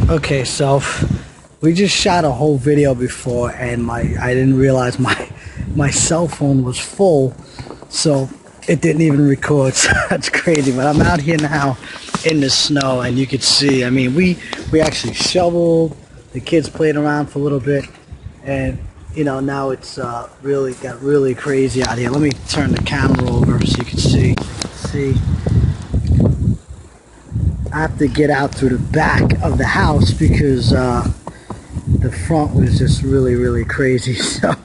Okay, so we just shot a whole video before, and I didn't realize my cell phone was full, so it didn't even record. So that's crazy. But I'm out here now in the snow, and you can see. I mean, we actually shoveled. The kids played around for a little bit, and you know, now it's really got really crazy out here. Let me turn the camera over so you can see. I have to get out through the back of the house because the front was just really crazy. So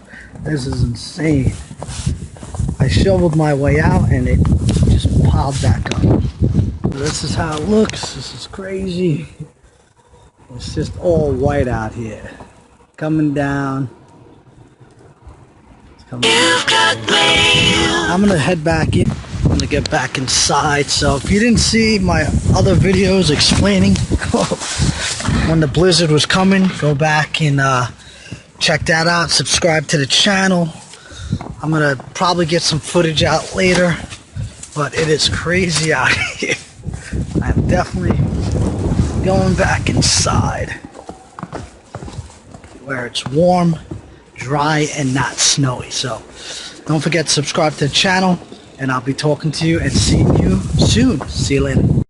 this is insane. I shoveled my way out and it just piled back up. This is how it looks. This is crazy. It's just all white out here. Coming down. It's coming down. I'm gonna head back in. I'm gonna get back inside. So if you didn't see my other videos explaining when the blizzard was coming, go back and check that out. Subscribe to the channel. I'm gonna probably get some footage out later, but it is crazy out here. I'm definitely going back inside where it's warm, dry, and not snowy. So don't forget to subscribe to the channel, and I'll be talking to you and seeing you soon. See you later.